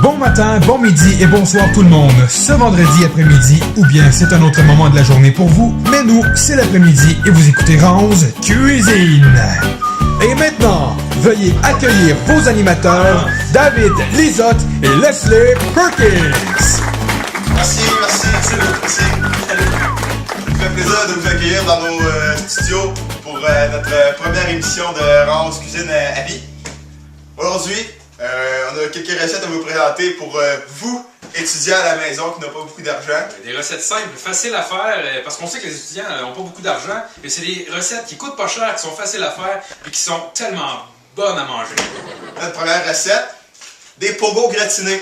Bon matin, bon midi et bonsoir tout le monde. Ce vendredi après-midi, ou bien c'est un autre moment de la journée pour vous, mais nous, c'est l'après-midi et vous écoutez Range Cuisine. Et maintenant, veuillez accueillir vos animateurs, David Lizotte et Leslie Perkins. Merci. Ça me fait plaisir de vous accueillir dans nos studios pour notre première émission de Range Cuisine à vie. Aujourd'hui, on a quelques recettes à vous présenter pour vous, étudiants à la maison qui n'ont pas beaucoup d'argent. Des recettes simples, faciles à faire, parce qu'on sait que les étudiants n'ont pas beaucoup d'argent, et c'est des recettes qui coûtent pas cher, qui sont faciles à faire, et qui sont tellement bonnes à manger. Notre première recette, des pogos gratinés.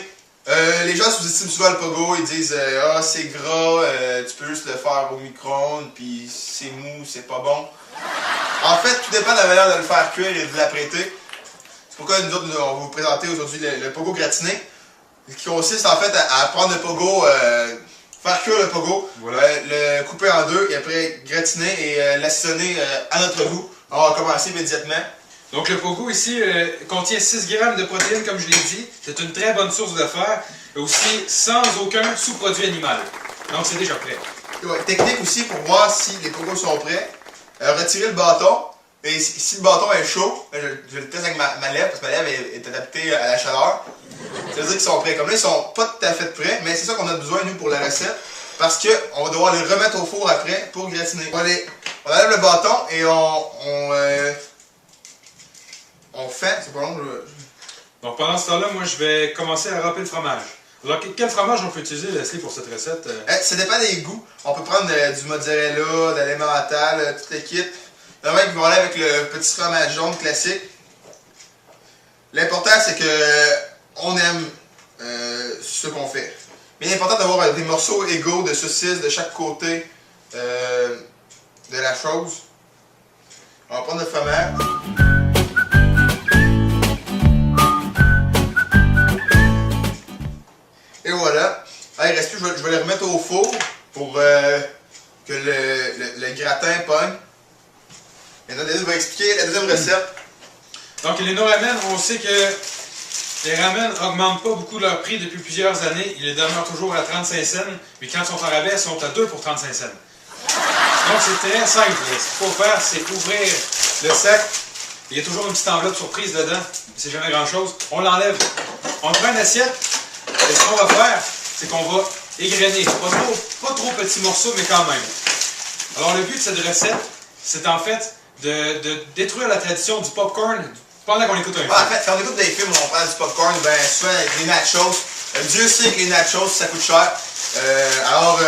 Les gens sous-estiment souvent le pogo, ils disent ah c'est gras, tu peux juste le faire au micro-ondes, puis c'est mou, c'est pas bon. En fait, tout dépend de la manière de le faire cuire et de l'apprêter. C'est pourquoi nous autres, on va vous présenter aujourd'hui le pogo gratiné, qui consiste en fait à prendre le pogo, faire cuire le pogo, voilà. Le couper en deux et après gratiner et l'assaisonner à notre goût. On va commencer immédiatement. Donc le pogo ici contient 6 grammes de protéines comme je l'ai dit. C'est une très bonne source de fer. Et aussi sans aucun sous-produit animal. Donc c'est déjà prêt. Ouais, technique aussi pour voir si les pogos sont prêts. Retirer le bâton. Et si le bâton est chaud, je le teste avec ma lèvre parce que ma lèvre est adaptée à la chaleur. Ça veut dire qu'ils sont prêts. Comme là, ils sont pas tout à fait prêts, mais c'est ça qu'on a besoin nous pour la recette. Parce qu'on va devoir les remettre au four après pour gratiner. On enlève le bâton et on fait, c'est pas long. Donc pendant ce temps-là, moi je vais commencer à râper le fromage. Alors quel fromage on peut utiliser, Leslie, pour cette recette? Ça dépend des goûts. On peut prendre du mozzarella, de l'emmental, tout le kit. Il y en a qui vont aller avec le petit fromage jaune classique. L'important c'est que on aime ce qu'on fait. Mais l'important d'avoir des morceaux égaux de saucisses de chaque côté de la chose. On va prendre le fromage. Et voilà. Là, il reste plus, je vais les remettre au four pour que le gratin pogne. Maintenant, David va expliquer la deuxième recette. Donc, les no-ramen, on sait que les ramen n'augmentent pas beaucoup leur prix depuis plusieurs années. Ils demeurent toujours à 35 cents, mais quand ils sont en rabais, ils sont à 2 pour 35 cents. Donc, c'est très simple. Ce qu'il faut faire, c'est ouvrir le sac. Il y a toujours une petite enveloppe surprise dedans. C'est jamais grand-chose. On l'enlève. On prend une assiette. Et ce qu'on va faire, c'est qu'on va égrener. Pas trop petits morceaux, mais quand même. Alors, le but de cette recette, c'est en fait de détruire la tradition du popcorn pendant qu'on écoute un film. En fait, quand on écoute des films où on parle du popcorn, ben souvent des nachos. Dieu sait que les nachos, ça coûte cher. Alors,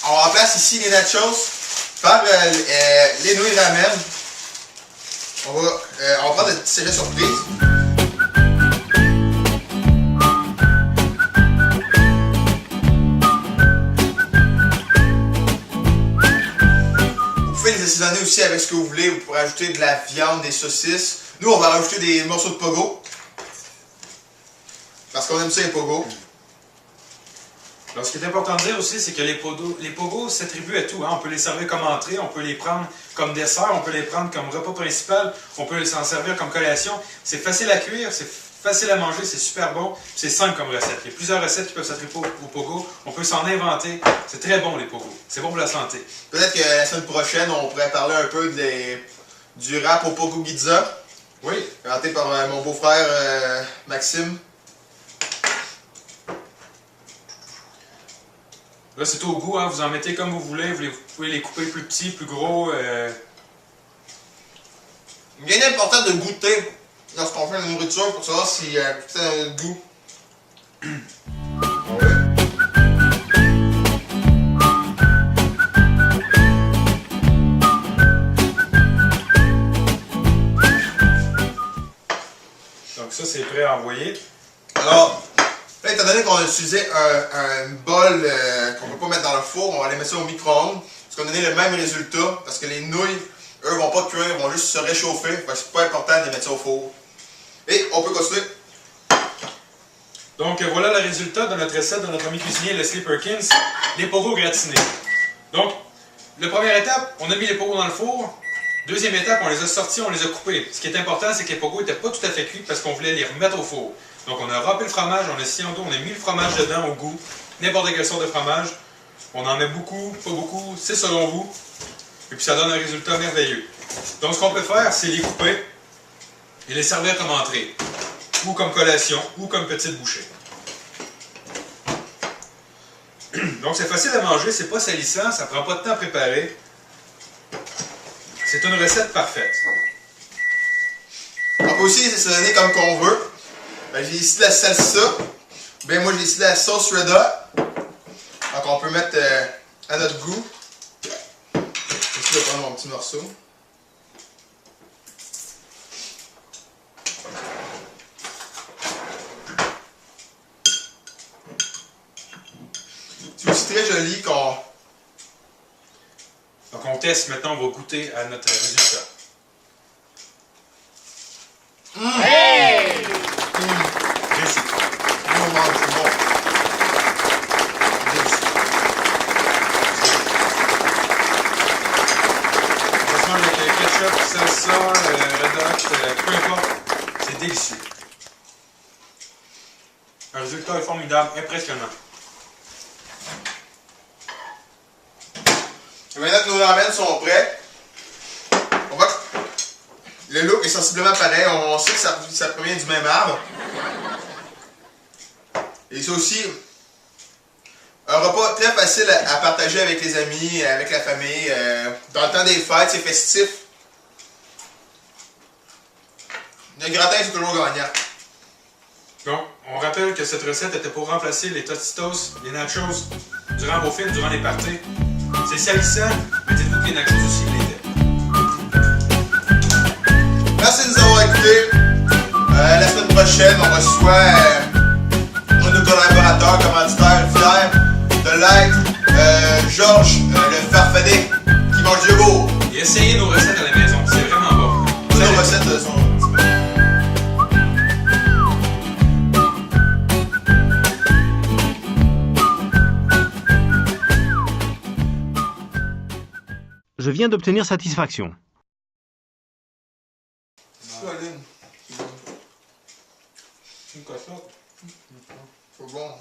on remplace ici les nachos par les nouilles ramen. On va prendre le petit céleri surprise. Vous pouvez les assaisonner aussi avec ce que vous voulez. Vous pourrez ajouter de la viande, des saucisses. Nous, on va rajouter des morceaux de pogo. Parce qu'on aime ça, les pogos. Alors, ce qui est important de dire aussi, c'est que les pogos s'attribuent à tout. Hein. On peut les servir comme entrée, on peut les prendre comme dessert, on peut les prendre comme repas principal, on peut s'en servir comme collation. C'est facile à cuire, c'est facile à manger, c'est super bon, c'est simple comme recette. Il y a plusieurs recettes qui peuvent s'attribuer aux pogos. On peut s'en inventer. C'est très bon, les pogos. C'est bon pour la santé. Peut-être que la semaine prochaine, on pourrait parler un peu du rap au pogo pizza. Oui. Inventé par mon beau-frère Maxime. Là, c'est au goût, hein. Vous en mettez comme vous voulez. Vous pouvez les couper plus petits, plus gros. Il est important de goûter lorsqu'on fait la nourriture pour savoir si c'est un goût. Donc ça, c'est prêt à envoyer. Alors, là, étant donné qu'on a utilisé un bol qu'on ne peut pas mettre dans le four, on va aller mettre ça au micro-ondes. Parce qu'on a donné le même résultat. Parce que les nouilles, eux, vont pas cuire, vont juste se réchauffer. Fait que c'est pas important de mettre ça au four. Et on peut continuer. Donc voilà le résultat de notre recette de notre ami cuisinier Leslie Perkins, les pogos gratinés. Donc, la première étape, on a mis les pogos dans le four. Deuxième étape, on les a sortis, on les a coupés. Ce qui est important, c'est que les pogos n'étaient pas tout à fait cuits parce qu'on voulait les remettre au four. Donc on a râpé le fromage, on a scié en dos, on a mis le fromage dedans au goût. N'importe quelle sorte de fromage. On en met beaucoup, pas beaucoup, c'est selon vous. Et puis ça donne un résultat merveilleux. Donc ce qu'on peut faire, c'est les couper et les servir comme entrée. Ou comme collation, ou comme petite bouchée. Donc c'est facile à manger, c'est pas salissant, ça prend pas de temps à préparer. C'est une recette parfaite. On peut aussi assaisonner comme qu'on veut. Ben, j'ai ici de la salsa. Ben, moi j'ai ici de la sauce Red Hot. Donc on peut mettre à notre goût. Ici, je vais prendre mon petit morceau. C'est aussi très joli qu'on... Donc on teste maintenant, on va goûter à notre résultat. Hey! Merci. On mange, c'est bon. Franchement, avec le ketchup, salsa, red hot, peu importe, c'est délicieux. Un résultat est formidable, impressionnant. Et maintenant que nos ramen sont prêts, on voit que le look est sensiblement pareil. On sait que ça provient du même arbre. Et c'est aussi un repas très facile à partager avec les amis, avec la famille. Dans le temps des fêtes, c'est festif. Le gratin, c'est toujours gagnant. Donc, on rappelle que cette recette était pour remplacer les tostitos, les nachos, durant vos films, durant les parties. C'est salissant, mais dites-vous que les nachos aussi l'étaient. Merci de nous avoir écoutés. La semaine prochaine, on reçoit un de nos collaborateurs, commanditaires, fiers de l'être, Georges, le farfadet qui mange du yogourt. Et essayez nos recettes à la maison, c'est vraiment bon. Toutes nos recettes sont disponibles. Je viens d'obtenir satisfaction. Solide. Une cochette. C'est bon.